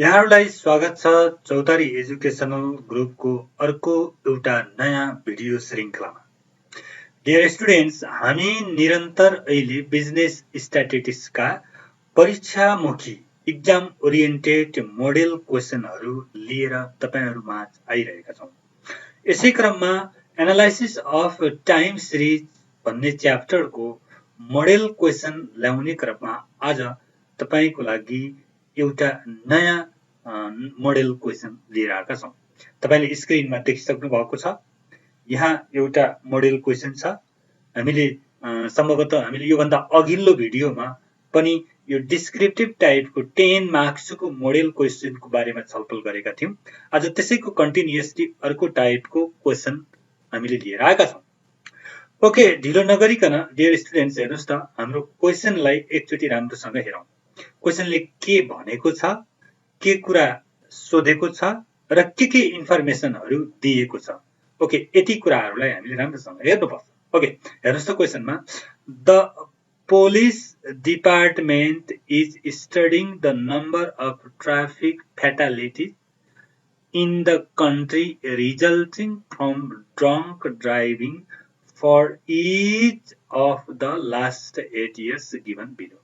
यहाँहरूलाई स्वागत छ चौतारी एजुकेसनल ग्रुपको अर्को एउटा नयाँ भिडियो श्रृङ्खलामा। डियर स्टुडेन्ट्स, हामी निरन्तर अहिले बिजनेस स्ट्याटिस्टिक्सका परीक्षामुखी इक्जाम ओरिएन्टेड मोडेल क्वेसनहरू लिएर तपाईहरुमाझ आइरहेका छौँ। यसै क्रममा एनालाइसिस अफ टाइम सिरिज भन्ने च्याप्टरको मोडेल क्वेसन ल्याउने क्रममा आज तपाईको लागि एउटा नयाँ मोडेल क्वेसन लिएर आएका छौँ। तपाईले स्क्रिनमा देखिसक्नु भएको छ। यहाँ एउटा मोडेल क्वेसन छ। हामीले सम्भवतः हामीले योभन्दा अघिल्लो भिडियोमा पनि यो डिस्क्रिप्टिभ टाइपको 10 मार्क्सको मोडेल क्वेसनको बारेमा छलफल गरेका थियौं। आज त्यसैको कन्टिन्युअसली अर्को टाइपको क्वेसन हामीले लिएर आएका छौँ। ओके, ढिलो नगरिकन डियर स्टुडेन्ट्स हेर्नुस् त, हाम्रो क्वेसनलाई एकचोटी राम्रोसँग हेरौँ। क्वेसनले के भनेको छ, के कुरा सोधेको छ र के इन्फर्मेसनहरू दिएको छ। ओके, यति कुराहरूलाई हामीले राम्रोसँग हेर्नुपर्छ। ओके, हेर्नुस् त क्वेसनमा, the police department is studying the number of traffic fatalities in the country resulting from drunk driving for each of the last 8 years given below.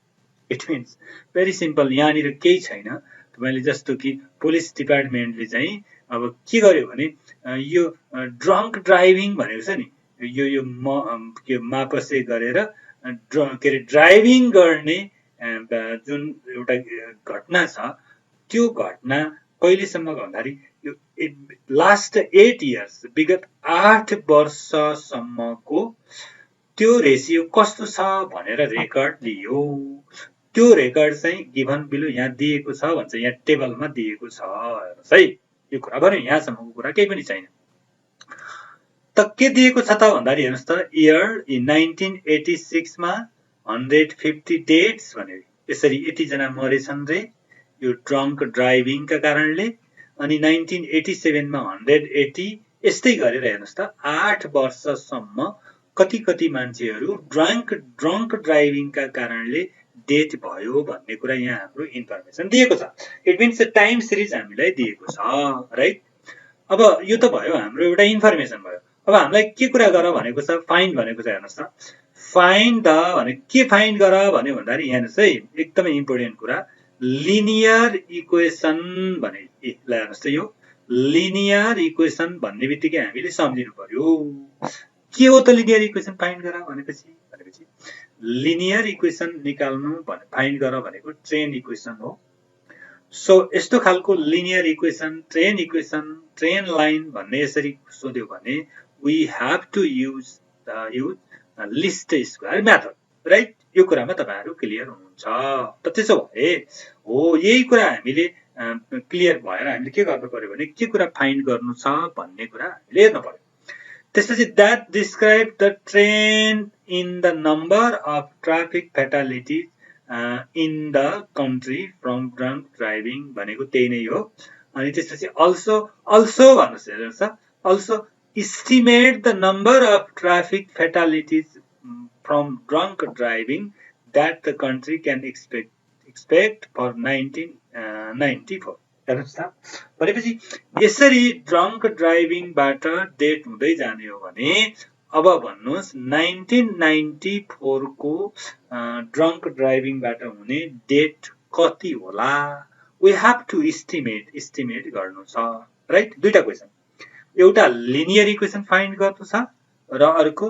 It means very simple. यहाँनिर केही छैन। तपाईले जस्तो कि पुलिस डिपार्टमेन्टले चाहिँ अब के गर्यो भने यो ड्रङ्क ड्राइभिङ भनेको छ नि, यो मापसे गरेर के रे ड्राइभिङ गर्ने जुन एउटा घटना छ, त्यो घटना कहिलेसम्म भन्दाखेरि यो लास्ट 8 इयर्स, विगत 8 वर्षसम्मको त्यो रेसियो कस्तो छ भनेर रेकर्ड लियो। त्यो रेकर्ड चाहिँ गिभन बिलो यहाँ दिएको छ भन्छ, यहाँ टेबलमा दिएको छ। हेर्नुस् है, यो कुरा भन्यो, यहाँसम्मको कुरा केही पनि छैन। त के दिएको छ त भन्दाखेरि हेर्नुस् त, इयर इन 1986 मा 150 डेथ्स भन्यो। यसरी यति जना मरेछन् रे यो ड्रङ्क ड्राइभिङका कारणले। अनि 1987 मा 180, यस्तै गरेर हेर्नुस् त 8 वर्षसम्म कति मान्छेहरू ड्रङ्क ड्राइभिङका कारणले डेथ भयो भन्ने कुरा यहाँ हाम्रो इन्फर्मेसन दिएको छ। इट मिन्स टाइम सिरिज हामीलाई दिएको छ, राइट। अब यो त भयो हाम्रो एउटा इन्फर्मेसन भयो। अब हामीलाई के कुरा गर भनेको छ, फाइन्ड भनेको छ। हेर्नुस् त, फाइन्ड द भने के फाइन्ड गर भन्यो भन्दाखेरि यहाँ हेर्नुस् है, एकदमै इम्पोर्टेन्ट कुरा, लिनियर इक्वेसन भने। ल हेर्नुस् त, यो लिनियर इक्वेसन भन्ने बित्तिकै हामीले सम्झिनु पर्यो के हो त लिनियर इक्वेसन फाइन्ड गर भनेपछि लिनियर इक्वेसन निकाल्नु भने फाइन्ड गर भनेको ट्रेन इक्वेसन हो। सो यस्तो खालको लिनियर इक्वेसन, ट्रेन लाइन भन्ने यसरी सोध्यो भने we have to use least square method, right. यो कुरामा तपाईहरु क्लियर हुनुहुन्छ। त त्यसो भए हो, यही कुरा हामीले क्लियर भएर हामीले के गर्नु पर्यो भने के कुरा फाइन्ड गर्नु छ भन्ने कुरा हामीले हेर्नु पर्यो। त्यसपछि that describe the trend in the number of traffic fatalities in the country from drunk driving भनेको त्यही नै हो। अनि त्यसपछि also भन्नुस्, हेर्नुस् त, also estimate the number of traffic fatalities from drunk driving that the country can expect for 1994. हेर्नुस् त, भनेपछि यसरी ड्रङ्क ड्राइभिङबाट डेथ हुँदै जाने हो भने अब भन्नुस् 1994 को ड्रङ्क ड्राइभिङबाट हुने डेथ कति होला। वी हैव टु एस्टिमेट गर्नु छ, राइट। दुईटा क्वेसन, एउटा लिनियर इक्वेसन फाइन्ड गर्नु छ र अर्को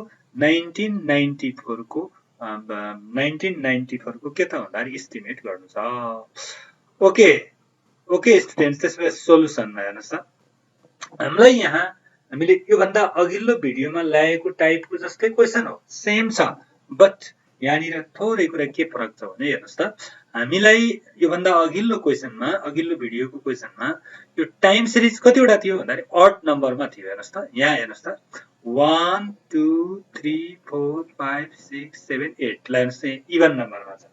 1994 को के त भन्दाखेरि एस्टिमेट गर्नु छ। ओके स्टुडेन्ट्स, त्यसपछि सोलुसनमा हेर्नुस् त, हामीलाई यहाँ हामीले योभन्दा अघिल्लो भिडियोमा ल्याएको टाइपको जस्तै क्वेसन हो, सेम छ, बट यहाँनिर थोरै कुरा के फरक छ भने हेर्नुस् त, हामीलाई योभन्दा अघिल्लो भिडियोको क्वेसनमा यो टाइम सिरिज कतिवटा थियो भन्दाखेरि अड नम्बरमा थियो। हेर्नुस् त, यहाँ हेर्नुस् त, 1 2 3 4 5 6 7 8 ल हेर्नुस् त, इभन नम्बरमा छ।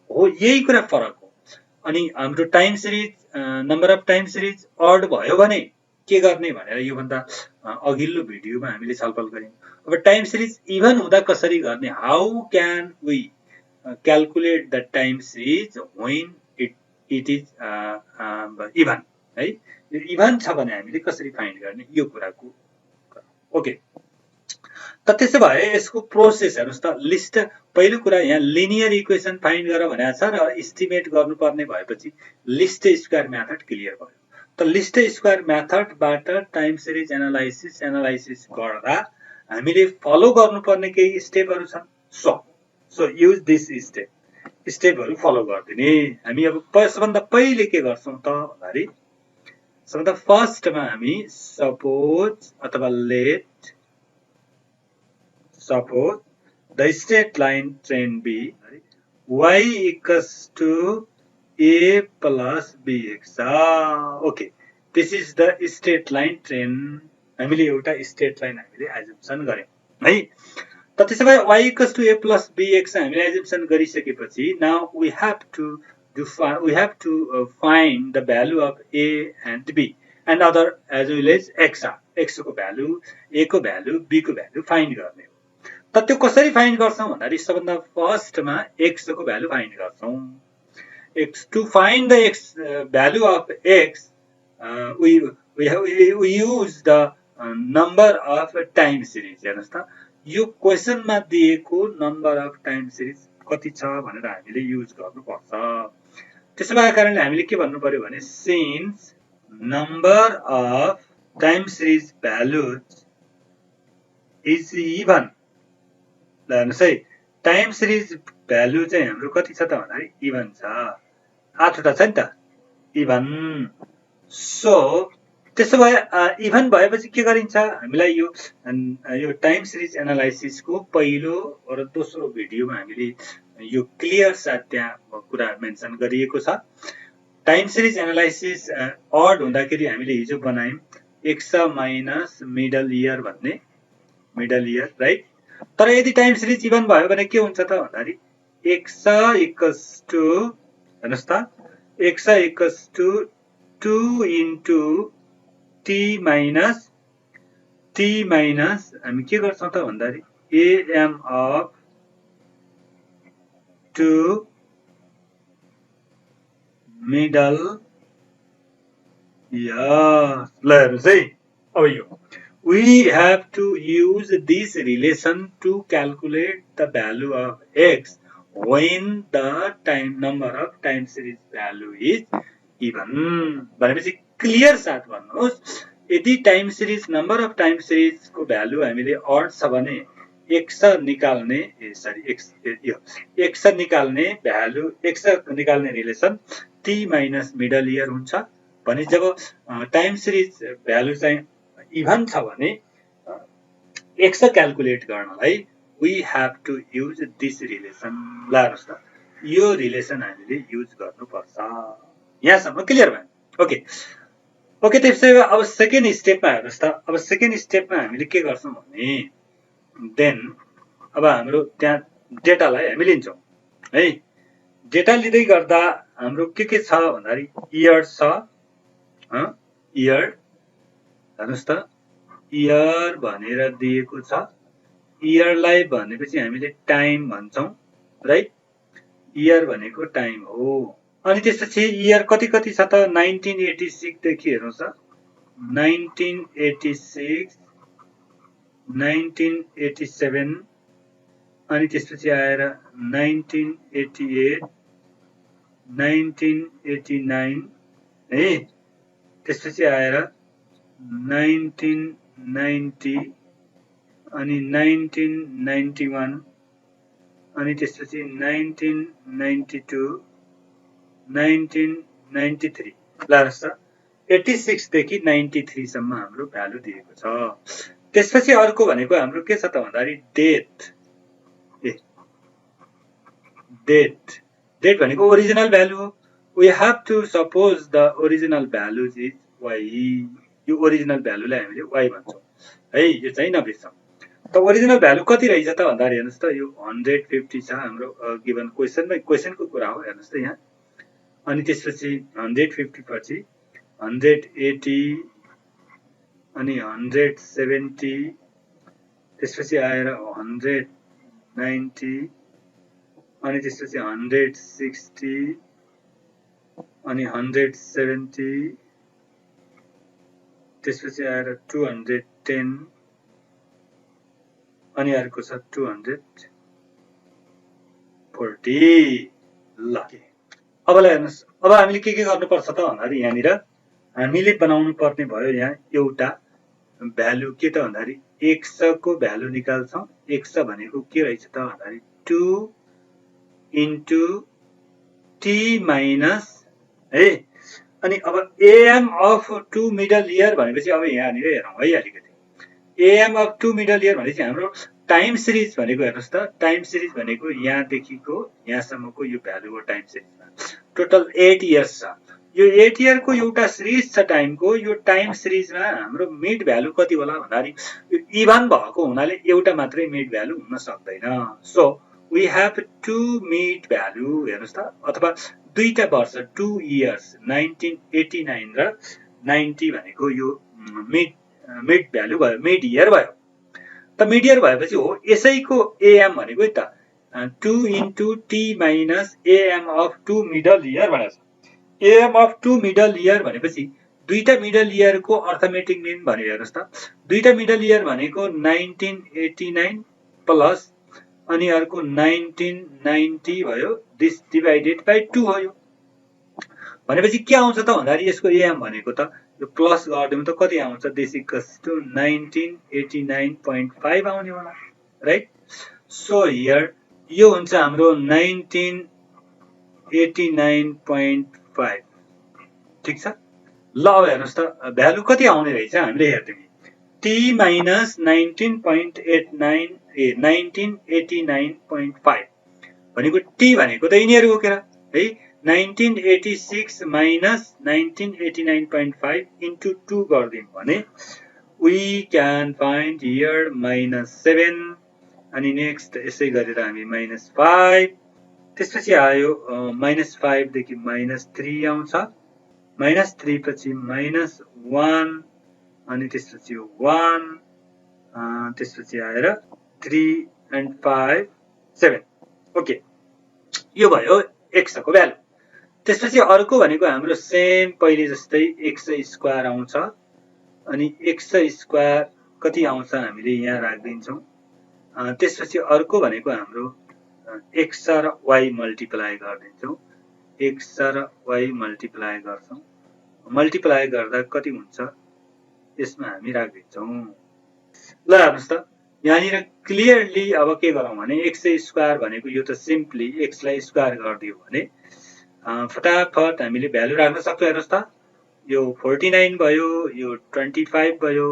हो, यही कुरा फरक हो। अनि हाम्रो time series, number of time series odd भयो भने के गर्ने भनेर योभन्दा अघिल्लो भिडियोमा हामीले छलफल गर्यौं। अब टाइम सिरिज इभन हुँदा कसरी गर्ने, how can we calculate the time series when it is number even है। यो इभन छ भने हामीले कसरी फाइन्ड गर्ने यो कुराको ओके। त त्यसो भए यसको प्रोसेस हेर्नुस् त। लिस्ट पहिलो कुरा यहाँ लिनियर इक्वेसन फाइन्ड गर भनेको छ र एस्टिमेट गर्नुपर्ने भएपछि लिस्ट स्क्वायर मेथड क्लियर भयो। त लिस्ट स्क्वायर मेथडबाट टाइम सिरिज एनालाइसिस गर्दा हामीले फलो गर्नुपर्ने केही स्टेपहरू छन्। सो युज दिस स्टेपहरू फलो गरिदिने। हामी अब सबभन्दा पहिले के गर्छौँ त भन्दाखेरि सबभन्दा फर्स्टमा हामी सपोज अथवा late suppose the straight line train B y equals to a plus bx. Okay, this is the straight line train. हामीले एउटा स्ट्रेट लाइन हामीले एजम्पसन गर्यौं है। त त्यसो भए y equals to a plus bx हामीले एजम्पसन गरिसकेपछि now we have to find the value of a and b and other as well as x. x को भ्यालु, a को भ्यालु, b को भ्यालु फाइन्ड गर्ने हो। त त्यो कसरी फाइन्ड गर्छौं भन्दाखेरि सबभन्दा फर्स्टमा x को भ्यालु फाइन्ड गर्छौं। x to find the x value of x we use the number of time series। हेर्नुस् त यो क्वेशनमा दिएको नम्बर अफ टाइम सिरिज कति छ भनेर हामीले युज गर्नुपर्छ। त्यसो भएका कारणले हामीले के भन्नु पर्यो भने since number of time series values is even. ल हेर्नुस् है, टाइम सिरिज भ्यालु चाहिँ हाम्रो कति छ त भन्दाखेरि इभन छ, 8 वटा छ नि त इभन। सो त्यसो भए इभन भएपछि के गरिन्छ हामीलाई यो टाइम सिरिज एनालाइसिसको पहिलो र दोस्रो भिडियोमा हामीले यो क्लियर साथ त्यहाँ कुरा मेन्सन गरिएको छ। टाइम सिरिज एनालाइसिस अड हुँदाखेरि हामीले हिजो बनायौं एक्स माइनस मिडल इयर भन्ने, मिडल इयर राइट। तर यदि टाइम सिरिज इभन भयो भने के हुन्छ त भन्दाखेरि एक्स इक्वल्स टु हेर्नुस् त x equals to 2 into t minus हामी के गर्छौं त भन्दाखेरि एएम अफ 2 मिडल इयर। ल हेर्नुस् है, अब यो we have to use this relation to calculate the value of x when the number of time series value is even। भनेपछि क्लियर साथ भन्नुहोस्, यदि time series number of time series को भ्यालु हामीले अड छ भने एक्स निकाल्ने x निकाल्ने भ्यालु, एक्स निकाल्ने relation T minus middle year हुन्छ भने जब टाइम सिरिज भ्यालु चाहिँ इभन छ भने एक्स क्याल्कुलेट गर्नलाई we have to use this relation। ल हेर्नुस् त यो रिलेसन हामीले युज गर्नुपर्छ। यहाँसम्म क्लियर भयो। ओके त्यसैले अब सेकेन्ड स्टेपमा हेर्नुस् त। अब सेकेन्ड स्टेपमा हामीले के गर्छौं भने देन अब हाम्रो त्यहाँ डेटालाई हामी लिन्छौं है। डेटा लिँदै गर्दा हाम्रो के छ भन्दाखेरि इयर छ, इयर हेर्नुस् त इयर भनेर दिएको छ। इयरलाई भनेपछि हामीले टाइम भन्छौं राइट, इयर भनेको टाइम हो। अनि त्यसपछि इयर कति छ त 1986 देखि हेर्नुस् त 1986, 1987 अनि त्यसपछि आएर 1988, 1989 है, त्यसपछि आएर 1990 अनि 1991 अनि त्यसपछि 1992, 1993। ल हेर्नुस् त 86 देखि 93 सम्म हाम्रो भ्यालु दिएको छ। त्यसपछि अर्को भनेको हाम्रो के छ त भन्दाखेरि डेट भनेको ओरिजिनल भ्यालु हो। we have to suppose the original values is y। यो ओरिजिनल भ्यालुलाई हामीले y भन्छौं है, यो चाहिँ नबिर्सौं। त ओरिजिनल भ्यालु कति रहेछ त भन्दाखेरि हेर्नुस् त यो 150 छ हाम्रो गिवन क्वेशनमा, क्वेशनको कुरा हो हेर्नुस् त यहाँ। अनि त्यसपछि 150 पछि 180 अनि 170 त्यसपछि आएर 190 अनि त्यसपछि 160 अनि 170 त्यसपछि आएर 210 अनि अर्को छ 240 ल अब हेर्नुस् अब हामीले के गर्नुपर्छ त भन्दाखेरि यहाँनिर हामीले बनाउनु पर्ने भयो यहाँ एउटा भ्यालु के त भन्दाखेरि x को भ्यालु निकाल्छौं x भनेको के रहेछ त भन्दाखेरि 2 into t minus है अनि अब am of 2 middle year भनेपछि अब यहाँनिर हेरौं है अलिकति am of 2 middle year भनेपछि हाम्रो टाइम सिरिज भनेको हेर्नुस् त टाइम सिरिज भनेको यहाँदेखिको यहाँसम्मको यो भ्यालु हो टाइम सिरिजमा टोटल 8 इयर्स छ यो 8 इयर को एउटा सिरिज छ टाइमको यो टाइम सिरिजमा हाम्रो मिड भ्यालु कति होला भन्दाखेरि यो इभन भएको हुनाले एउटा मात्रै मिड भ्यालु हुन सक्दैन so we have two mid value हेर्नुस् त अथवा दुईटा वर्ष 2 इयर्स 1989 र 90 भनेको यो मिड भ्यालु भयो मिड इयर भयो त मिड इयर भएपछि हो यसैको am भनेको नि त 2 into t minus am of 2 middle year भनेको छ am of 2 middle year भनेपछि दुईटा मिडल इयर को अर्थमेटिक मिन भनेको हेर्नुस् त दुईटा मिडल इयर भनेको 1989 प्लस अनि अर्को 1990 भयो दिस डिवाइडेड बाइ 2 हो यो भनेपछि के आउँछ त भन्दाखेरि यसको am भनेको त यो प्लस गर्दियौ त कति आउँछ दिस इक्वल्स टु 1989.5 आउने होला राइट सो हियर यो हुन्छ हाम्रो 1989.5 ठीक छ ल अब हेर्नुस् त भ्यालु कति आउने रहेछ हामीले हेर्दियौ t minus 1989.5 भनेको t भनेको त यिनीहरु हो के है 1986 minus 1989.5 into 2 गर्दियौ भने we can find here -7 अनि नेक्स्ट यसै गरेर हामी -5 त्यसपछि आयो -5 देखि -3 आउँछ -3 पछि -1 अनि त्यसपछि 1 त्यसपछि आएर 3 and 5 7 ओके यो भयो x को भ्यालु त्यसपछि अर्को भनेको हाम्रो सेम पहिले जस्तै x स्क्वायर आउँछ अनि x स्क्वायर कति आउँछ हामीले यहाँ राख्दिन्छौं त्यसपछि अर्को भनेको हाम्रो x र y मल्टिप्लाई गर्दिन्छौं x र y मल्टिप्लाई गर्छौं मल्टिप्लाई गर्दा कति हुन्छ यसमा हामी राख्दिन्छौं ल हेर्नुस् त यहाँनिर क्लियरली अब के गरौं भने x स्क्वायर भनेको यो त सिम्पली x लाई स्क्वायर गर्दियौ भने फटाफट हामीले भ्यालु राख्न सक्छौं हेर्नुस् त यो 49 भयो यो 25 भयो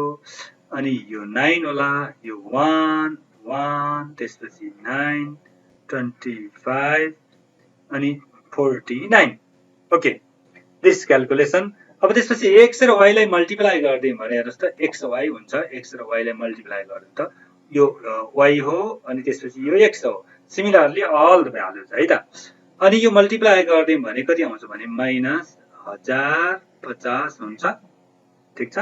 अनि यो 9 होला यो 1 1 त्यसपछि 9 25 अनि 49 ओके दिस क्याल्कुलेसन अब त्यसपछि x र y लाई मल्टिप्लाई गर्दियौ भने हेर्नुस् त x y हुन्छ x र y लाई मल्टिप्लाई गर्दियौ त यो y हो अनि त्यसपछि यो x हो सिमिलरली अल द भ्यालुज है त अनि यो मल्टिप्लाई गर्दियौ भने कति आउँछ भने -1050 हुन्छ ठीक छ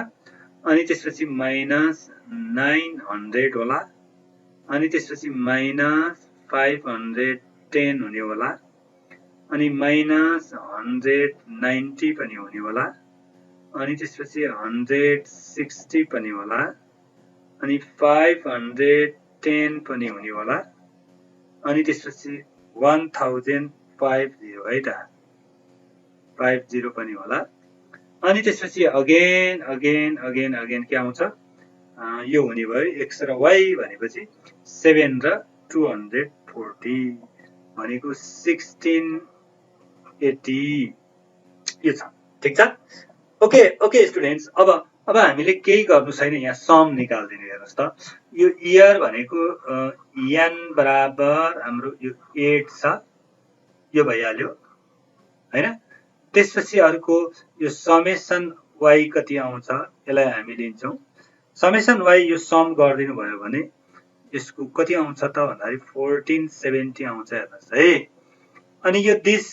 अनि त्यसपछि -900 होला अनि त्यसपछि -510 हुने होला अनि -190 पनि हुने होला अनि त्यसपछि 160 पनि होला अनि 510 पनि हुने होला अनि त्यसपछि 1050 है त 50 पनि होला अनि त्यसपछि अगेन के आउँछ यो हुने भयो x र y भनेपछि 7 र 240 भनेको 1680 यो छ ठीक छ ओके स्टुडेन्ट्स अब हामीले केही गर्नु छैन यहाँ सम निकाल्दिनु हेर्नुस् त यो इयर भनेको n बराबर हाम्रो यो 8 छ यो भइहाल्यो हैन त्यसपछि अर्को यो समेसन y कति आउँछ यसलाई हामी लिन्छौं समेसन y यो सम गर्दिनु भयो भने यसको कति आउँछ त भन्दाखेरि 1470 आउँछ हेर्नुस् है अनि यो this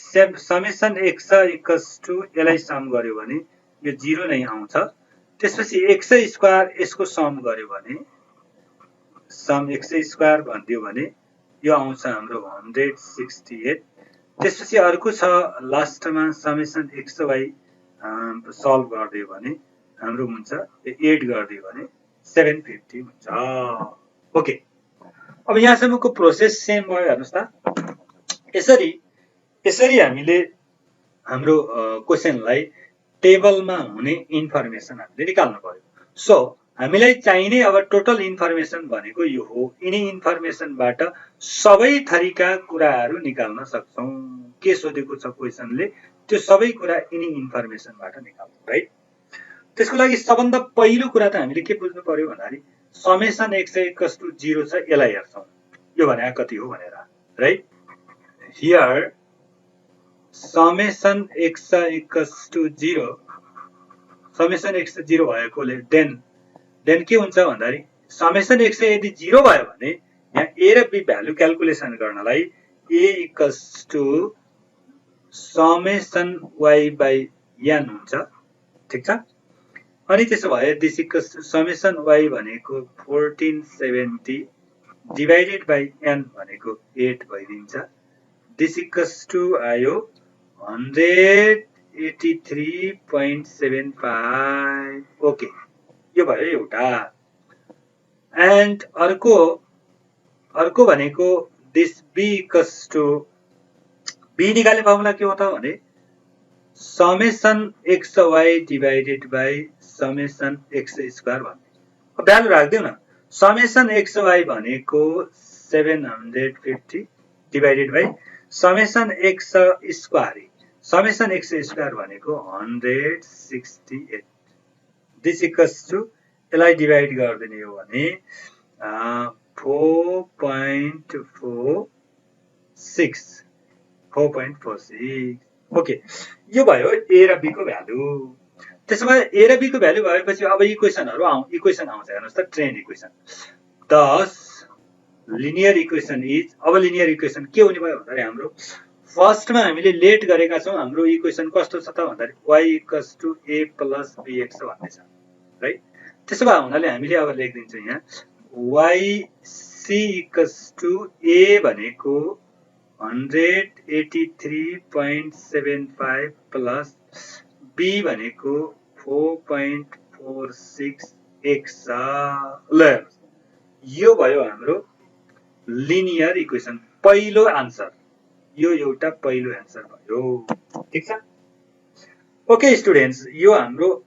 summation x equals to यसलाई सम गर्यो भने यो 0 नै आउँछ त्यसपछि x स्क्वायर यसको सम गर्यो भने सम x स्क्वायर भन्दियो भने यो आउँछ हाम्रो 168 त्यसपछि अर्को छ लास्टमा समेसन एक्स वाई सल्भ गरिदियो भने हाम्रो हुन्छ 8 गरिदियो भने 750 हुन्छ। ओके, अब यहाँसम्मको प्रोसेस सेम भयो हेर्नुहोस् त। यसरी हामीले हाम्रो क्वेसनलाई टेबलमा हुने इन्फर्मेसन हामीले निकाल्नु पर्यो। सो हामीलाई चाहिने अब टोटल इन्फर्मेसन भनेको यो हो। यिनी इन्फर्मेसनबाट सबै थरीका कुराहरू निकाल्न सक्छौं। के सोधेको छ क्वेसनले, त्यो सबै कुरा यिनी इन्फर्मेसनबाट निकाल्छौं, राइट। त्यसको लागि सबभन्दा पहिलो कुरा त हामीले के बुझ्नु पर्यो भन्दाखेरि समेसन एक्स इक्वल्स टु 0 छ, यसलाई हेर्छौं यो भनेको कति हो भनेर, right. Here summation x equals to 0, summation x 0 भएकोले देन के हुन्छ भन्दाखेरि समेसन एक्स यदि 0 भयो भने यहाँ ए र बी भ्यालु क्याल्कुलेसन गर्नलाई A equals to summation Y by N हुन्छ, ठिक छ। अनि त्यसो भए this equals to summation Y भनेको 1470 डिभाइडेड बाई एन भनेको 8 भइदिन्छ। दिस इक्वल्स टु आयो 183.75। ओके, यो भयो एउटा। एन्ड अर्को भनेको this b equals to, b निकाल्ने फर्मुला के हो त भने summation x y divided by summation x square भन्ने भ्यालु राख्दिउँ न। समेसन एक्स वाई भनेको 750 divided by summation x square भनेको 168। दिस इक्वल्स टु यसलाई डिभाइड गरिदिने हो भने 4.46। ओके, यो भयो ए र बी को भ्यालु। त्यसो भए ए र बी को भ्यालु भएपछि अब इक्वेसन आउँछ हेर्नुहोस् त, ट्रेन इक्वेसन। दस लिनियर इक्वेसन इज, अब लिनियर इक्वेसन के हुने भयो भन्दाखेरि हाम्रो फर्स्टमा हामीले लेट गरेका छौं। हाम्रो इक्वेसन कस्तो छ त भन्दाखेरि y equals to a plus bx भन्ने छ, राइट। त्यसो भए हुनाले हामीले अब लेखिदिन्छौँ यहाँ yc इक्वल्स टु a भनेको 183.75 प्लस b भनेको 4.46x। ल, यो भयो हाम्रो लिनियर इक्वेसन, पहिलो आन्सर। यो एउटा पहिलो आन्सर भयो, ठिक छ। ओके स्टुडेन्ट्स, यो हाम्रो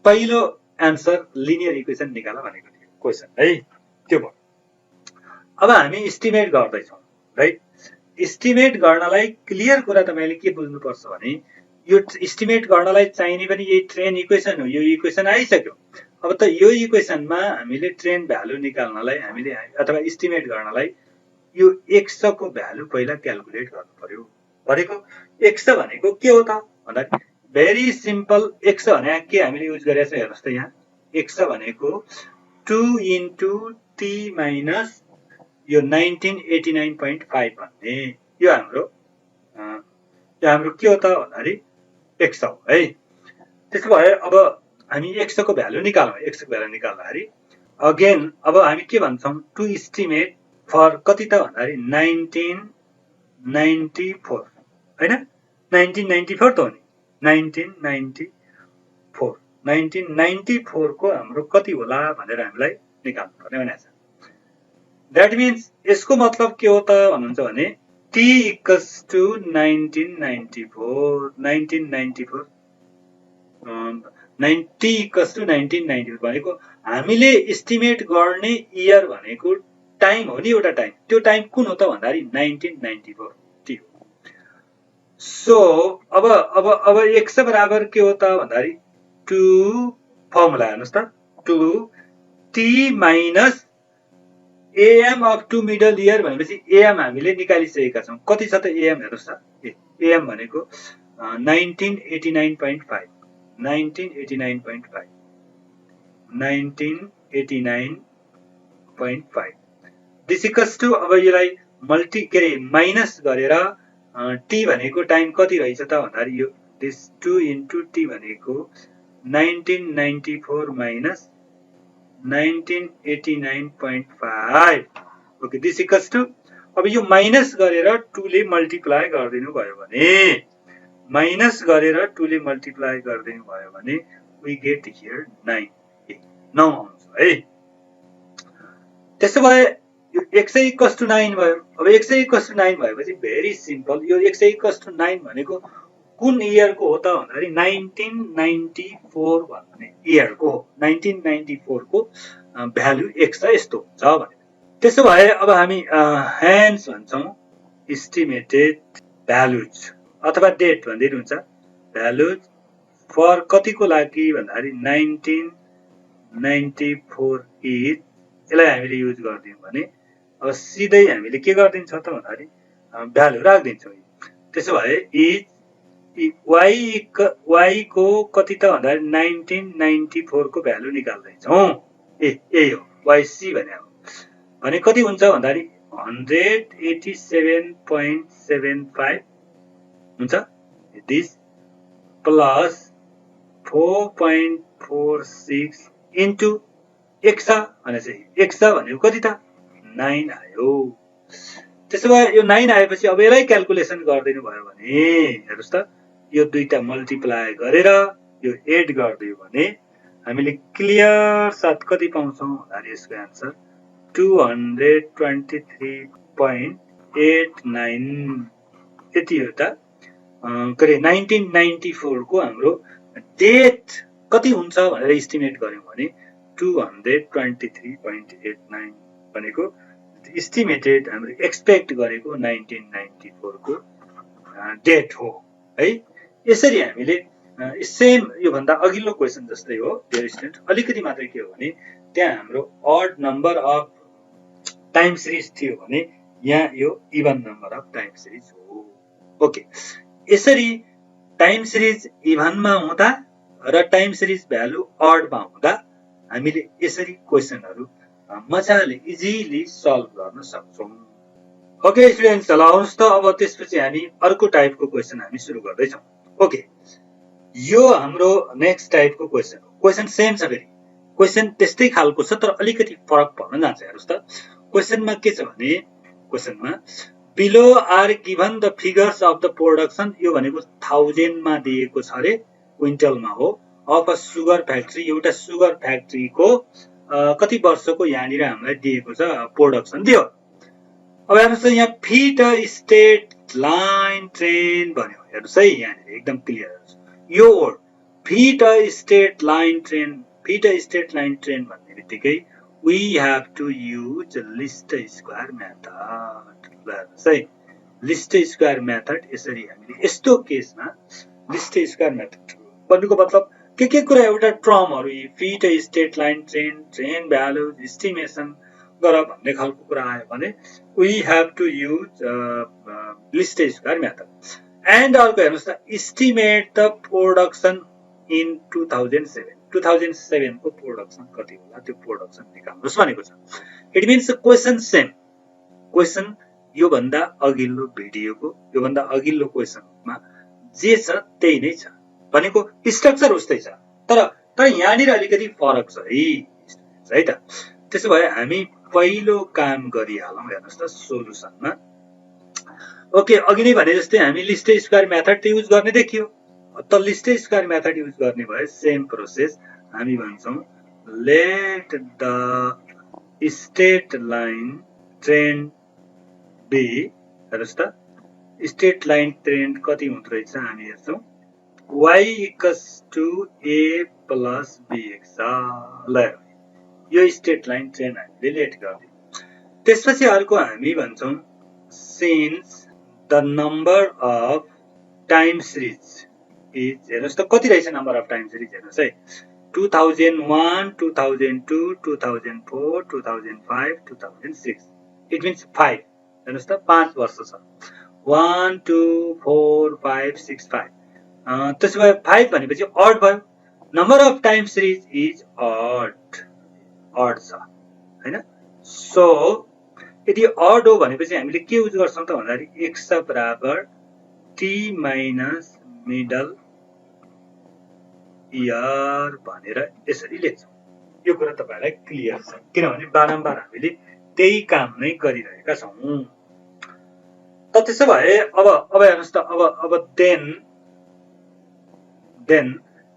पहिलो आन्सर लिनियर इक्वेसन निकाल भनेको थियो क्वेसन है, त्यो भयो। अब हामी इस्टिमेट गर्दैछौँ, राइट। इस्टिमेट गर्नलाई क्लियर कुरा तपाईले के बुझ्नुपर्छ भने यो इस्टिमेट गर्नलाई चाहिने पनि यही ट्रेन इक्वेसन हो। यो इक्वेसन आइसक्यो। अब त यो इक्वेसनमा हामीले ट्रेन भ्यालु निकाल्नलाई हामीले अथवा इस्टिमेट गर्नलाई यो x को भ्यालु पहिला क्याल्कुलेट गर्नु पर्यो। भनेको x भनेको के हो त भन्दा भेरी सिम्पल। x भने के हामीले युज गरेका छौं हेर्नुस् त यहाँ। x भनेको 2 इन्टु t माइनस यो 1989.5 भन्ने यो हाम्रो के हो त भन्दाखेरि x हो है। त्यसो भए अब हामी x को भ्यालु निकाल्छौं। x को भ्यालु निकाल्दाखेरि अगेन अब हामी के भन्छौं, टु इस्टिमेट फर कति त भन्दाखेरि 1994 हैन, 1994 त हो नि, 1994 को हाम्रो कति होला भनेर हामीलाई निकाल्नु पर्ने भनेको छ। दैट मीन्स यसको मतलब के हो त भन्नुहुन्छ भने t इक्वल्स टु 1994 भनेको हामीले इस्टिमेट गर्ने इयर भनेको टाइम हो नि, एउटा टाइम। त्यो टाइम कुन हो त भन्दाखेरि 1994 टी हो। सो अब x बराबर के हो त भन्दाखेरि 2 फर्मुला हेर्नुस् त, 2 t minus am of two middle year भनेपछि am हामीले निकालिसकेका छौं। कति छ त am हेर्नुस् त, am भनेको 1989.5 1989.5 दिस इक्वल्स टु, अब यसलाई मल्टी के रे माइनस गरेर t भनेको टाइम कति रहेछ त भन्दाखेरि यो दिस 2 इन्टु t भनेको 1994 minus 1989.5। Okay, this equals to अब यो माइनस गरेर 2 ले मल्टिप्लाई गरिदिनु भयो भने माइनस गरेर 2 ले मल्टिप्लाई गरिदिनु भयो भने we get here 9 9 आउँछ है। त्यसो भए यो x इक्वल्स टु 9 भयो। अब x इक्वल्स टु 9 भएपछि भेरी सिम्पल, यो x इक्वल्स टु 9 भनेको कुन इयरको हो त भन्दाखेरि 1994 भन्ने इयरको हो। 1994 को भ्यालु x यस्तो हुन्छ भने। त्यसो भए अब हामी हेन्स भन्छौँ एस्टिमेटेड भ्यालुज अथवा डेट भन्दै हुन्छ। भ्यालुज फर कतिको लागि भन्दाखेरि 1994 इज, यसलाई हामीले युज गरिदियौँ भने अब सिधै हामीले के गरिदिन्छौँ त भन्दाखेरि भ्यालु राखिदिन्छौँ। त्यसो भए इज y को कति त भन्दाखेरि 1994 को भ्यालु निकाल्दैछौँ। यही हो yc भने कति हुन्छ भन्दाखेरि 187.75 हुन्छ। दिस प्लस 4.46 इन्टु x भने चाहिँ x भनेको कति त 9 आयो। त्यसो भए यो 9 आएपछि अब यसलाई क्याल्कुलेसन गरिदिनु भयो भने हेर्नुस् त, यो दुईटा मल्टिप्लाई गरेर यो एड गरिदियो भने हामीले क्लियर साथ कति पाउँछौँ भन्दाखेरि यसको एन्सर 223.89 यति हो त। के अरे 1994 को हाम्रो डेट कति हुन्छ भनेर इस्टिमेट गर्यौं भने 223.89 भनेको इस्टिमेटेड हामीले एक्सपेक्ट गरेको 1994 को डेट हो है। यसरी हामीले सेम यो भन्दा अघिल्लो क्वेशन जस्तै हो डियर स्टुडेन्ट, अलिकति मात्रै के हो भने त्यहाँ हाम्रो odd number of time series थियो भने यहाँ यो even number of time series हो। ओके, यसरी टाइम सिरिज इभनमा हुँदा र टाइम सिरिज भ्यालु अडमा हुँदा हामीले यसरी क्वेशनहरु मजाले इजिली सल्भ गर्न सक्छौं। ओके स्टुडेन्ट्स, ल आउनुस् त अब त्यसपछि हामी अर्को टाइपको क्वेशन हामी सुरु गर्दै छौं। ओके, यो हाम्रो नेक्स्ट टाइपको क्वेशन हो। क्वेशन सेम छ, फेरि क्वेशन त्यस्तै खालको छ तर अलिकति फरक पर्न जान्छ। हेर्नुस् त, क्वेशनमा के छ भने क्वेशनमा below are given the figures of the production, यो भनेको 1000 मा दिएको छ रे, क्विन्टलमा हो, अफ अ सुगर फ्याक्ट्री, एउटा सुगर फ्याक्ट्रीको कति वर्षको यहाँनिर हामीलाई दिएको छ प्रोडक्सन दियो। अब हेर्नुस् त यहाँ फिट स्टेट लाइन ट्रेन भन्यो। हेर्नुस् है यहाँनिर एकदम क्लियर यो word fit straight line train, fit straight line train भन्ने बित्तिकै we have to use list square method. हेर्नुस् है लिस्ट स्क्वायर मेथड, यसरी हामीले यस्तो केसमा लिस्ट स्क्वायर मेथड भन्नुको मतलब के कुरा एउटा टर्महरु fit straight line trend, trend value, estimation गर भन्ने खालको कुरा आयो भने we have to use list square method. And अर्को हेर्नुस् त एस्टिमेट द प्रोडक्सन इन 2007 को प्रोडक्सन कति होला त्यो प्रोडक्सन निकाल्नुस् भनेको छ। It means question same, question यो भन्दा अघिल्लो भिडियोको यो भन्दा अघिल्लो क्वेशनमा जे छ त्यही नै छ भनेको स्ट्रक्चर उस्तै छ, तर यहाँनिर अलिकति फरक छ है त। त्यसो भए हामी पहिलो काम गरिहालौं। हेर्नुस् त सोलुसनमा। ओके, अघि नै भने जस्तै हामी लिस्ट स्क्वायर मेथड त युज गर्ने देखियो, त लिस्ट स्क्वायर मेथड युज गर्ने भए सेम प्रोसेस हामी भन्छौं let the straight line trend be. हेर्नुस् त स्टेट लाइन ट्रेन कति हुँदो रहेछ हामी हेर्छौं y equals to a plus bx। ल यो स्टेट लाइन ट्रेन हामीले लेट गर्दियौ। त्यसपछि अर्को हामी भन्छौं since the number of time series is, हेर्नुस् त कति रहेछ नम्बर अफ टाइम सिरिज हेर्नुस् है 2001, 2002, 2004, 2005, 2006। It means 5। हेर्नुस् त 5 वर्ष छ 1 2 4 5 6 5। त्यसो भए 5 भनेपछि अड भयो। Number of time series is odd छ हैन। सो यदि अड हो भनेपछि हामीले के युज गर्छौं त भन्दाखेरि x बराबर t माइनस मिडल इयर भनेर यसरी लेख्छौं। यो कुरा तपाईलाई क्लियर छ किनभने बारम्बार हामीले त्यही काम नै गरिरहेका छौं। त त्यसो भए अब हेर्नुस् त अब देन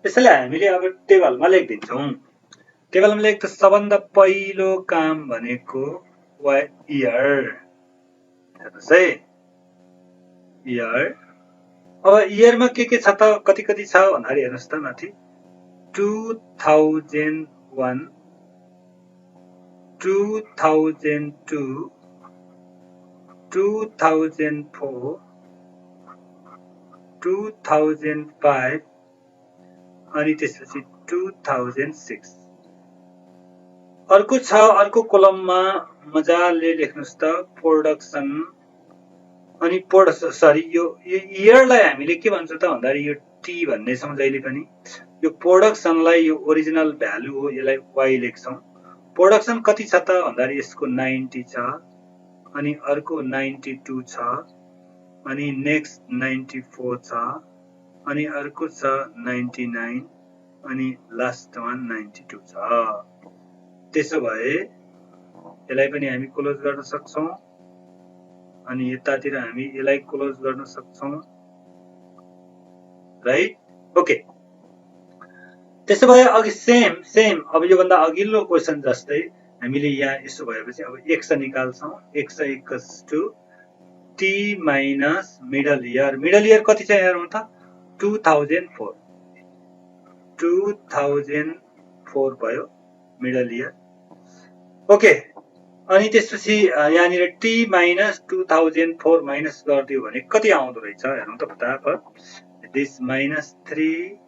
यसैलाई हामीले अब टेबलमा लेखिदिन्छौँ। टेबलमा लेख्दा सबभन्दा पहिलो काम भनेको इयर, हेर्नुहोस् है इयर। अब इयरमा के छ त, कति छ भन्दाखेरि हेर्नुहोस् त माथि 2001, 2002, 2004, 2005 अनि त्यसपछि 2006। अर्को कोलममा मजाले लेख्नुस् त प्रोडक्सन। अनि यो इयरलाई हामीले के भन्छ त भन्दाखेरि यो टी भन्ने छौँ जहिले पनि। यो प्रोडक्सनलाई यो ओरिजिनल भ्यालु हो, यसलाई वाइ लेख्छौँ। प्रोडक्सन कति छ त भन्दाखेरि यसको 90 छ, अनि अर्को 92 छ, अनि नेक्स्ट 94 छ, अनि अर्को छ 99, अनि लास्ट वान 92 छ। त्यसो भए यसलाई पनि हामी क्लोज गर्न सक्छौँ, अनि यतातिर हामी यसलाई क्लोज गर्न सक्छौँ, राइट? ओके। त्यसो भए अघि सेम अब योभन्दा अघिल्लो क्वेसन जस्तै हामीले यहाँ यसो भएपछि अब x निकाल्छौँ। x equals to t minus middle year कति छ हेरौँ त 2004 भयो मिडल इयर। ओके, अनि त्यसपछि यहाँनिर टी माइनस 2004 माइनस गरिदियो भने कति आउँदो रहेछ हेरौँ त फटाफट। दिस -3,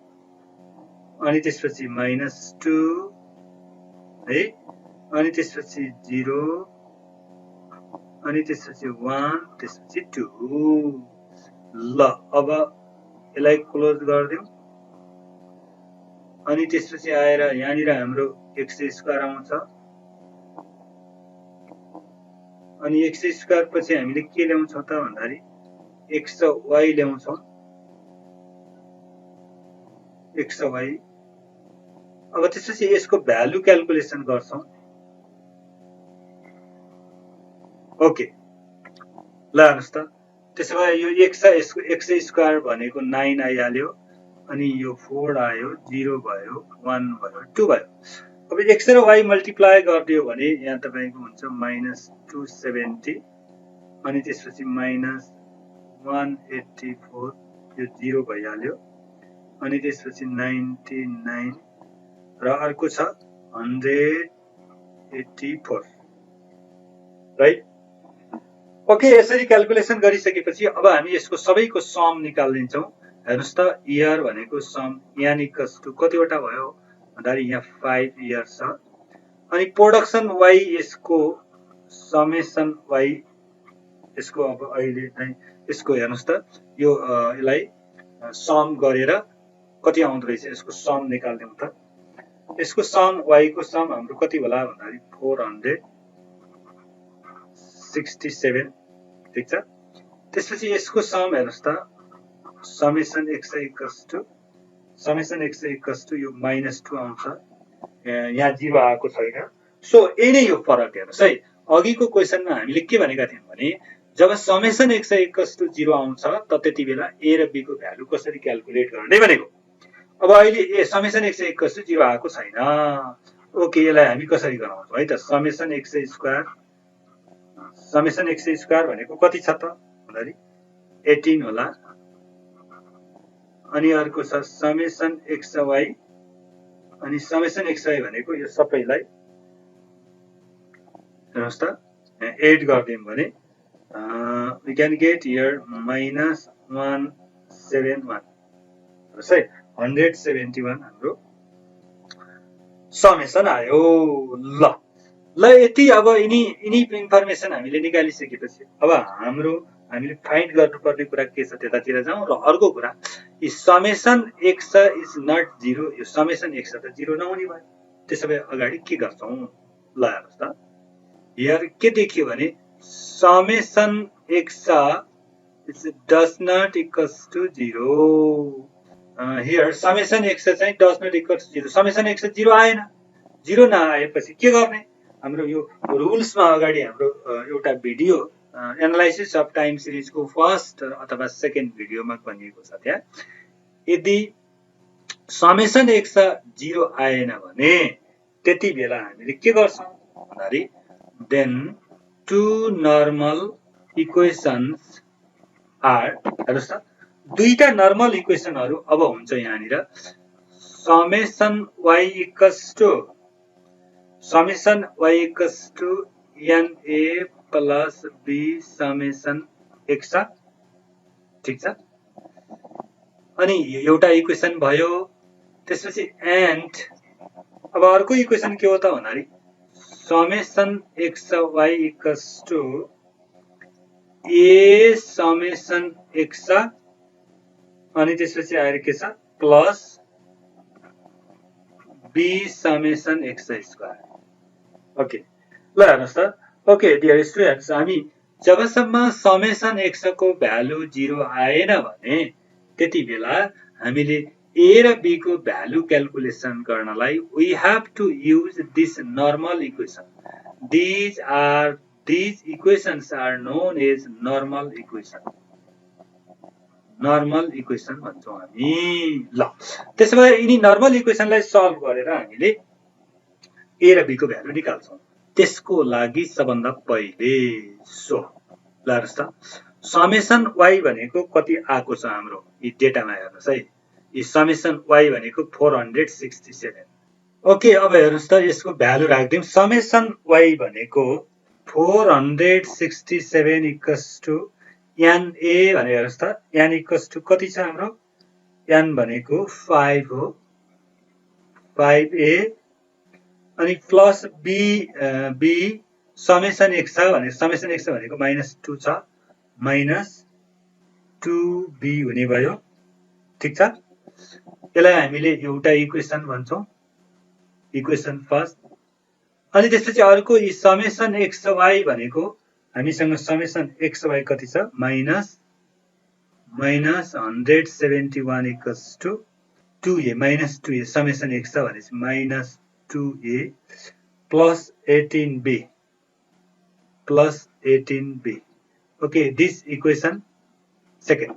अनि त्यसपछि -2 है, अनि त्यसपछि 0, अनि त्यसपछि 1, त्यसपछि 2। ल अब यसलाई क्लोज गरिदिउँ, अनि त्यसपछि आएर यहाँनिर हाम्रो x स्क्वायर आउँछ, अनि x स्क्वायर पछि हामीले के ल्याउँछौँ त भन्दाखेरि xy ल्याउँछौँ, xy। अब त्यसपछि यसको भ्यालु क्याल्कुलेसन गर्छौँ। ओके, ल हेर्नुहोस् त त्यसो भए यो x स्क्वायर भनेको 9 आइहाल्यो, अनि यो 4 आयो, 0 भयो, 1 भयो, 2 भयो। अब x र y मल्टिप्लाई गरिदियो भने यहाँ तपाईँको हुन्छ -270, अनि त्यसपछि -184, यो 0 भइहाल्यो, अनि त्यसपछि 99 र अर्को छ 184, राइट? ओके, यसरी क्याल्कुलेसन गरिसकेपछि अब हामी यसको सबैको सम निकाल्दिन्छौँ। हेर्नुहोस् त इयर भनेको सम यहाँ इक्वल्स टु कतिवटा भयो भन्दाखेरि यहाँ 5 इयर छ, अनि प्रोडक्सन वाइ यसको समेसन वाइ यसको अब अहिले चाहिँ यसको हेर्नुहोस् त यो यसलाई सम गरेर कति आउँदो रहेछ यसको सम निकाल्दिउँ त। यसको सम वाइको सम हाम्रो कति होला भन्दाखेरि 467, ठिक छ। त्यसपछि यसको सम हेर्नुहोस् त समेसन x इक्वल्स टु यो -2 आउँछ, यहाँ 0 आएको छैन। सो यही नै यो फरक हेर्नुहोस् है। अघिको क्वेसनमा हामीले के भनेका थियौँ भने जब समेसन x इक्वल्स टु 0 आउँछ त त्यति बेला a र b को भ्यालु कसरी क्याल्कुलेट गर्ने भनेको। अब अहिले समेसन x इक्वल्स टु 0 आएको छैन। ओके, यसलाई हामी कसरी गराउँछौँ है त। समेसन x स्क्वायर भनेको कति छ त भन्दाखेरि 18 होला, अनि अर्को छ समेसन xy, अनि समेसन xy भनेको यो सबैलाई हेर्नुहोस् त 8 गरिदियौँ भने we can get here -171, है 171 हाम्रो समेसन आयो। ल यति। अब यिनी इन्फर्मेसन हामीले निकालिसकेपछि अब हामीले फाइन्ड गर्नुपर्ने कुरा के छ त्यतातिर जाउँ। र अर्को कुरा समेसन x इज नट 0, यो समेसन x त 0 नहुने भयो। त्यसो भए अगाडि के गर्छौँ ल हेर्नुहोस् त। यहाँ के देखियो भने summation x does not equals to 0। Here summation x चाहिँ does not equals to 0। Summation x 0 आएन। 0 नआएपछि के गर्ने? हाम्रो यो रुल्समा अगाडि हाम्रो एउटा भिडियो एनालाइसिस अफ टाइम सिरिजको फर्स्ट अथवा सेकेन्ड भिडियोमा भनिएको छ त्यहाँ यदि समेसन x 0 आएन भने त्यति बेला हामीले के गर्छौं भन्दाखेरि then two normal equations are हेर्नुस् त दुईटा नर्मल इक्वेशनहरु अब हुन्छ यहाँनिर summation y equals to na plus b summation x ठीक छ अनि एउटा इक्वेशन भयो त्यसपछि एन्ड अब अर्को इक्वेशन के हो त भन्दाखेरि summation x y equals to a summation x अनि त्यसपछि आएर के छ plus b summation x square okay ल हेर्नुस् त ओके डियर स्टुडेन्ट्स हामी जबसम्म समेसन x को भ्यालु 0 आएन भने त्यति बेला हामीले a र b को भ्यालु क्याल्कुलेसन गर्नलाई we have to use this normal equation these equations are known as normal equation भन्छौं हामी ल त्यसैले यिनी नर्मल इक्वेशनलाई सल्भ गरेर हामीले a र b को भ्यालु निकाल्छौं त्यसको लागि सबभन्दा पहिले सो ल हेर्नुस् त समेसन y भनेको कति आको छ हाम्रो यी डेटामा हेर्नुस् है यी समेसन y भनेको 467 ओके अब हेर्नुस् त यसको भ्यालु राख्दियौ समेसन y भनेको 467 इक्वल्स टु n a भने हेर्नुस् त n इक्वल्स टु कति छ हाम्रो n भनेको 5 हो 5a अनि प्लस b समेसन x भने समेसन x भनेको -2 छ -2b हुने भयो ठीक छ यसलाई हामीले एउटा इक्वेशन भन्छौं इक्वेशन फर्स्ट अनि त्यसपछि अर्को यी समेसन x y भनेको हामीसँग समेसन x y कति छ -171 equals to 2a -2a summation x भने -2a plus 18b okay this equation second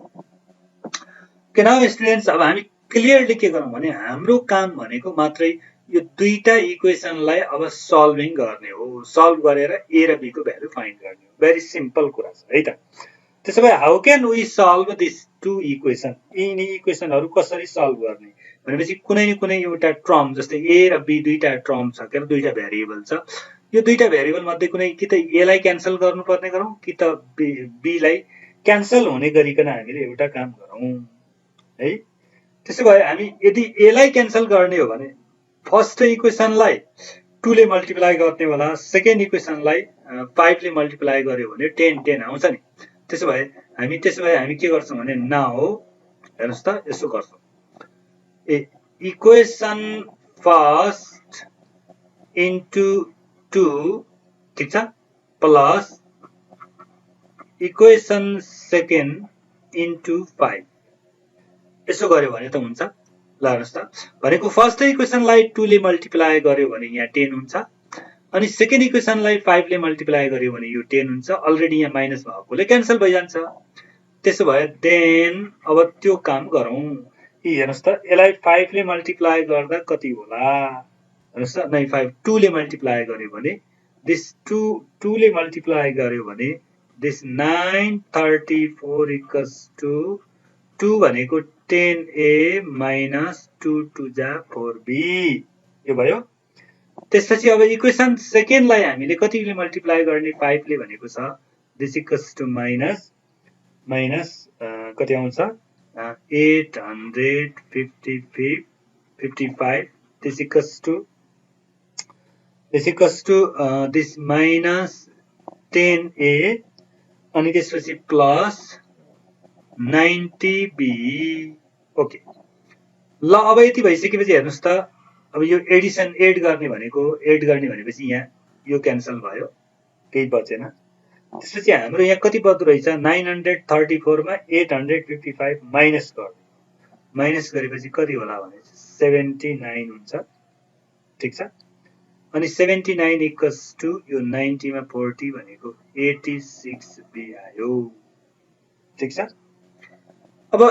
okay now students अब हामी क्लियरली के गरौँ भने हाम्रो काम भनेको मात्रै यो दुईटा इक्वेशनलाई अब सल्भिङ गर्ने हो सल्भ गरेर a र b को भ्यालु फाइन्ड गर्ने हो भेरी सिम्पल कुरा छ है त त्यसैले how can we solve this two equation यिनी इक्वेशनहरु कसरी सल्भ गर्ने भनेपछि कुनै न कुनै एउटा टर्म जस्तै a र b दुईटा टर्म छ के दुईटा भेरिएबल छ यो दुईटा भेरिएबल मध्ये कुनै कि त a लाई क्यान्सल गर्नुपर्ने गरौँ कि त b लाई क्यान्सल हुने गरिकन हामीले एउटा काम गरौँ है त्यसैले हामी यदि a लाई क्यान्सल गर्ने हो भने फर्स्ट इक्वेशनलाई 2 ले मल्टिप्लाई गर्ने होला सेकेन्ड इक्वेशनलाई 5 ले मल्टिप्लाई गर्यो भने 10 आउँछ नि त्यसैले हामी के गर्छौं भने नाउ हेर्नुस् त यसो गर्छौं equation first into 2 ठीक छ प्लस equation second into 5 यसो गर्यो भने त हुन्छ ल हेर्नुस् त भनेको फर्स्ट इक्वेशनलाई 2 ले मल्टिप्लाई गर्यो भने यहाँ 10 हुन्छ अनि सेकेन्ड इक्वेशनलाई 5 ले मल्टिप्लाई गर्यो भने यो 10 हुन्छ अलरेडी यहाँ माइनस भएकोले क्यान्सल भइजान्छ त्यसो भए देन अब त्यो काम गरौँ हेर्नुस् त यसलाई 5 ले मल्टिप्लाई गर्दा कति होला हेर्नुस् त नै 5 2 ले मल्टिप्लाई गर्यो भने दिस 2 ले मल्टिप्लाई गर्यो भने दिस 934 इक्वल्स टु 2 भनेको 10a - 2 2 जा 4b यो भयो त्यसपछि अब इक्वेशन सेकेन्डलाई हामीले कतिले मल्टिप्लाई गर्ने 5 ले भनेको छ दिस इक्वल्स टु माइनस कति आउँछ 855 this equals to this minus 10a अनि त्यसपछि प्लस 90b ओके ल अब यति भइसकेपछि हेर्नुस् त अब यो एडिसन एड गर्ने भनेपछि यहाँ यो क्यान्सल भयो केही बचेन त्यसपछि हाम्रो यहाँ कति बच्दो रहेछ 934 मा 855 माइनस गरेपछि कति होला भने 79 हुन्छ ठीक छ अनि 79 इक्वल्स टु यो 90 मा 40 भनेको 86b आयो। ठीक छ। अब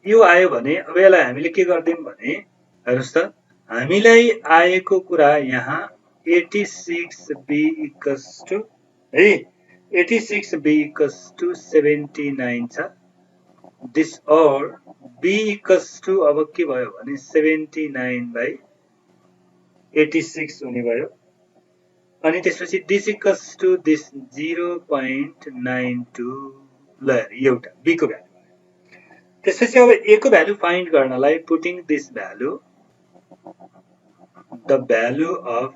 यो आयो भने अब यसलाई हामीले के गर्दियौं भने हेर्नुस् त हामीलाई आएको कुरा यहाँ 86b इक्वल्स टु है 86b इक्वल्स टु 79 छ। दिस और b इक्वल्स टु अब के भयो भने 79/86 हुने भयो। अनि त्यसपछि दिस इक्वल्स टु दिस 0.92 ल एउटा b को भ्यालु। त्यसपछि अब a को भ्यालु फाइन्ड गर्नलाई putting this value the value of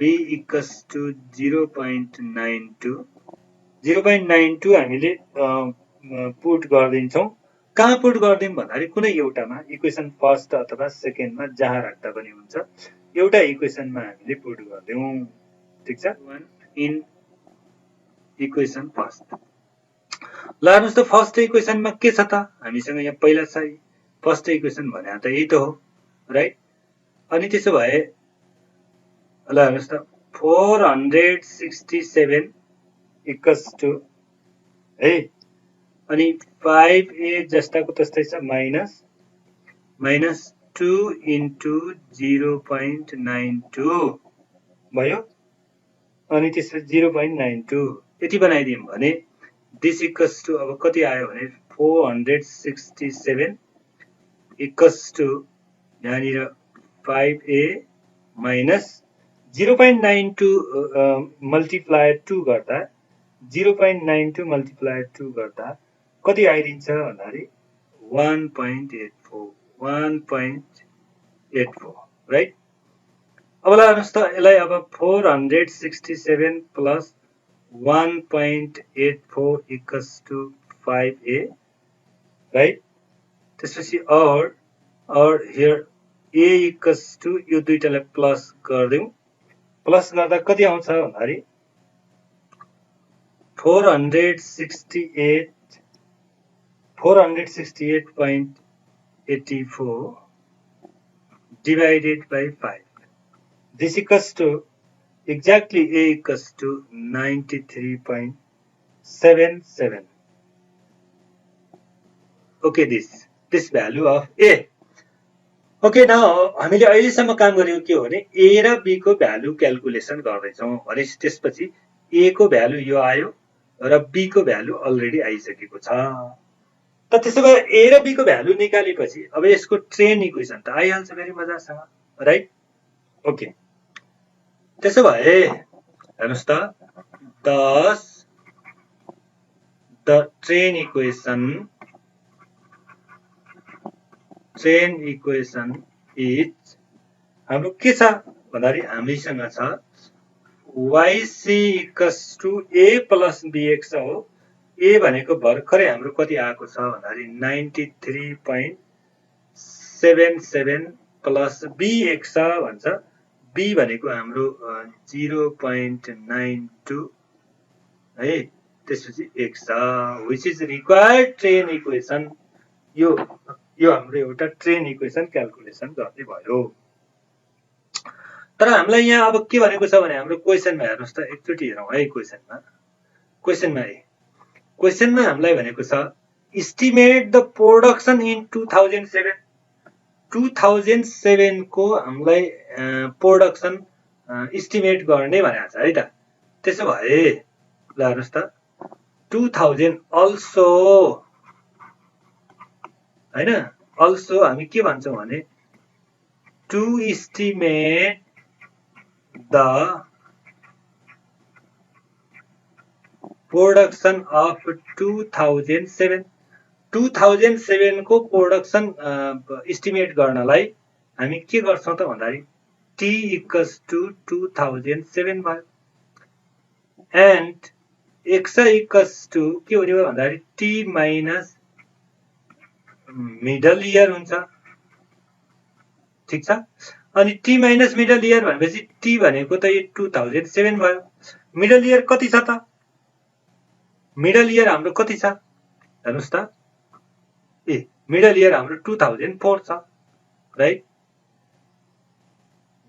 b equals to 0.92 हामीले पुट गर्दिन्छौं। कहाँ पुट गर्दियौं भन्दाखेरि कुनै एउटामा इक्वेसन फर्स्ट अथवा सेकेन्डमा जहाँ राख्दा पनि हुन्छ। एउटा इक्वेसनमा हामीले पुट गर्दियौं। ठीक छ। In equation first. ल हेर्नुस् त फर्स्ट इक्वेसनमा के छ त हामीसँग यहाँ पहिला छ फर्स्ट इक्वेसन भने त यही त हो राइट। अनि त्यसो भए ल हेर्नुस् त 467 इक्वल्स टु है अनि 5a जस्ताको तस्तै छ माइनस 2 इन्टु 0.92 भयो। अनि त्यसपछि 0.92 यति बनाइदियौं भने दिस इक्वल्स टु अब कति आयो भने 467 इक्वल्स टु यहाँनिर 5a माइनस 0.92 मल्टिप्लायर 2 गर्दा 0.92 मल्टिप्लायर 2 गर्दा कति आइदिन्छ भन्दाखेरि 1.84 राइट। अब ल हेर्नुस् त यसलाई अब 467 plus 1.84 equals to 5a right. त्यसपछि और हियर a इक्वल्स टु यो दुईटालाई प्लस गर्दियौं। प्लस गर्दा कति आउँछ भन्दाखेरि 468.84 divided by 5. This equals to exactly a equals to 93.77. Okay, this value of a. Okay, now हामीले अहिलेसम्म काम गरेको के हो भने a र b को भ्यालु क्याल्कुलेसन गर्दैछौं। भनेपछि त्यसपछि a को भ्यालु यो आयो र b को भ्यालु अलरेडी आइसकेको छ। त त्यसो भए a र b को भ्यालु निकालेपछि अब यसको ट्रेन इक्वेसन त आइहाल्छ फेरि मजासँग राइट। ओके त्यसो भए हेर्नुस् त thus the train equation is हाम्रो के छ भन्दाखेरि हामीसँग छ yc equals to a plus bx हो। a भनेको भर्खरै हाम्रो कति आएको छ भन्दाखेरि 93.77 प्लस bx भन्छ। b भनेको हाम्रो 0.92 है। त्यसपछि x which is required train equation। यो हाम्रो एउटा ट्रेन इक्वेसन क्याल्कुलेसन गर्ने भयो। तर हामीलाई यहाँ अब के भनेको छ भने हाम्रो क्वेशनमा हेर्नुस् त एकचोटी हेरौं है क्वेशनमा हामीलाई भनेको छ एस्टिमेट द प्रोडक्सन इन 2007 को हामीलाई प्रोडक्सन एस्टिमेट गर्ने भनेको छ है त। त्यसो भए ल हेर्नुस् त 2000 अल्सो हैन अल्सो हामी के भन्छौं भने to estimate the production of 2007 को प्रोडक्सन एस्टिमेट गर्नलाई हामी के गर्छौं त भन्दाखेरि t इक्वल्स टु 2007 भयो एन्ड x इक्वल्स टु के हुने भयो भन्दाखेरि t माइनस मिडल इयर हुन्छ। ठीक छ। अनि t माइनस मिडल इयर भनेपछि t भनेको त यो 2007 भयो। मिडल इयर कति छ त? मिडल इयर हाम्रो कति छ हेर्नुस् त मिडल इयर हाम्रो 2004 छ राइट।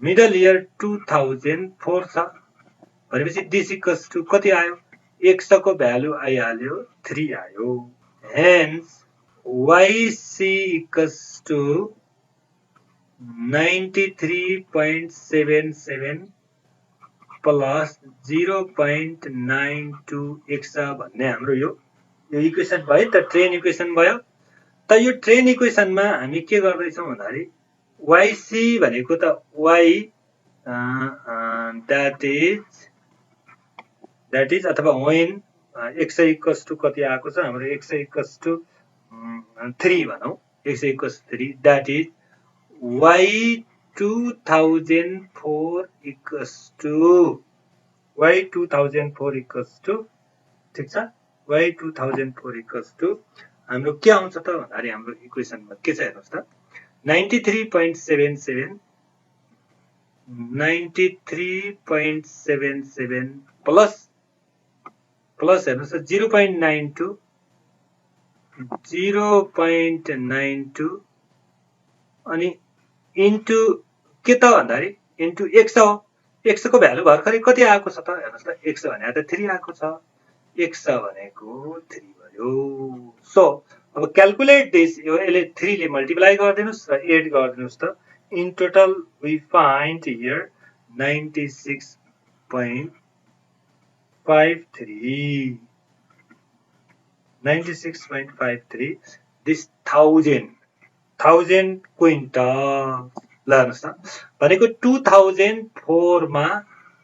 मिडल इयर 2004 छ भनेपछि दिस इक्वल्स टु कति आयो, x को भ्यालु आइहाल्यो 3 आयो। Hence yc equals to 93.77 plus 0.92x भन्ने हाम्रो यो इक्वेसन भयो त, ट्रेन इक्वेसन भयो। त यो ट्रेन इक्वेसनमा हामी के गर्दैछौँ भन्दाखेरि yc भनेको त y that is अथवा when x इक्वल्स टु कति आएको छ हाम्रो, x इक्वल्स टु 3 भनौँ, x equals 3 that is y 2004 equals to ठीक छ, y 2004 इक्वल्स टु हाम्रो के आउँछ त भन्दाखेरि हाम्रो इक्वेसनमा के छ हेर्नुहोस् त, 93.77 प्लस हेर्नुहोस् त 0.92 अनि इन्टु के त भन्दाखेरि इन्टु x हो, x को भ्यालु भर्खरै कति आएको छ त हेर्नुहोस् त, x भनेको त 3 आएको छ, x भनेको 3 भयो। सो अब क्याल्कुलेट दिस, यसले 3 ले मल्टिप्लाई गरिदिनुस् र एड गरिदिनुस् त, in total we find here 96.53 this 1000 quintal. ल हेर्नुहोस् त भनेको 2004 मा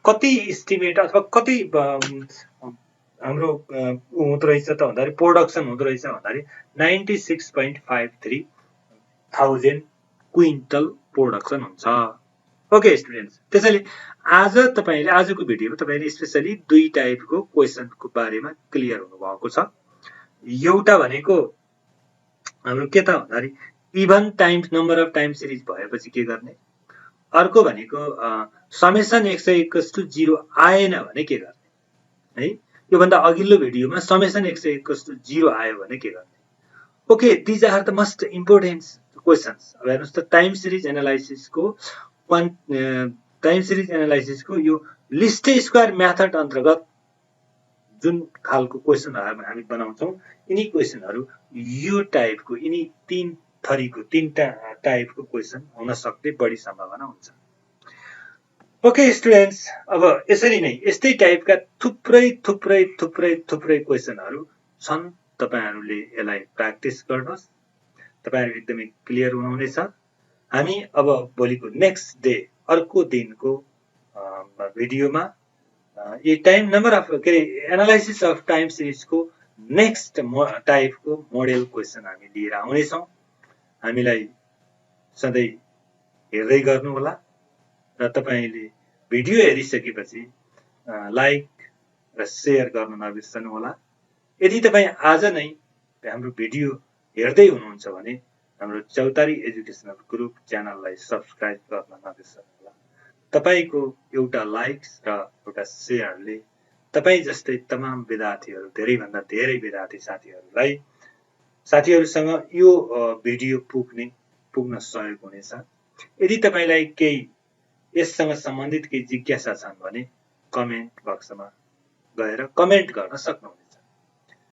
कति इस्टिमेट अथवा कति हाम्रो हुँदो रहेछ त भन्दाखेरि प्रोडक्सन हुँदो रहेछ भन्दाखेरि 96.53 थाउजन्ड क्विन्टल प्रोडक्सन हुन्छ। ओके स्टुडेन्ट्स, त्यसैले आज तपाईले आजको भिडियोमा तपाईले स्पेशली दुई टाइपको क्वेशनको बारेमा क्लियर हुनुभएको छ। एउटा भनेको हाम्रो के त भन्दाखेरि even times number of time series भएपछि के गर्ने, अर्को भनेको समेसन x इक्वल्स टु 0 आएन भने के गर्ने है। यो भन्दा अघिल्लो भिडियोमा समेसन x इक्वल्स टु 0 आयो भने के गर्ने। Okay, these are the most important questions. अब हेर्नुस् त टाइम सिरिज एनालाइसिसको यो लिस्ट स्क्वायर मेथड अन्तर्गत जुन खालको क्वेशनहरु हामी बनाउँछौं, यिनी क्वेशनहरु यो टाइपको, यिनी तीनटा टाइपको क्वेशन हुन सक्ने बढी सम्भावना हुन्छ। ओके स्टुडेन्ट्स, अब यसरी नै यस्तै टाइपका थुप्रै क्वेशनहरु छन्। तपाईहरुले यसलाई प्र्याक्टिस गर्नुहोस्, तपाईहरु एकदमै क्लियर हुनुहुनेछ। हामी अब भोलिको नेक्स्ट डे अर्को दिनको भिडियोमा यो time number of analysis of time सिरिजको नेक्स्ट टाइपको मोडेल क्वेशन हामी लिएर आउनेछौं। हामीलाई सधैं हेर्दै गर्नु होला र तपाईले भिडियो हेरिसकेपछि लाइक र शेयर गर्न नबिर्सनु होला। यदि तपाई आज नै हाम्रो भिडियो हेर्दै हुनुहुन्छ भने हाम्रो चौतारी एजुकेशनल ग्रुप च्यानललाई सब्स्क्राइब गर्न नबिर्सनु होला। तपाईको एउटा लाइक्स र एउटा शेयरले तपाई जस्तै तमाम विद्यार्थीहरु, धेरै भन्दा धेरै विद्यार्थी साथीहरुसँग यो भिडियो पुग्न सहयोग हुनेछ। यदि तपाईलाई केही यससँग सम्बन्धित केही जिज्ञासा छन् भने कमेन्ट बक्समा गएर कमेन्ट गर्न सक्नुहुन्छ।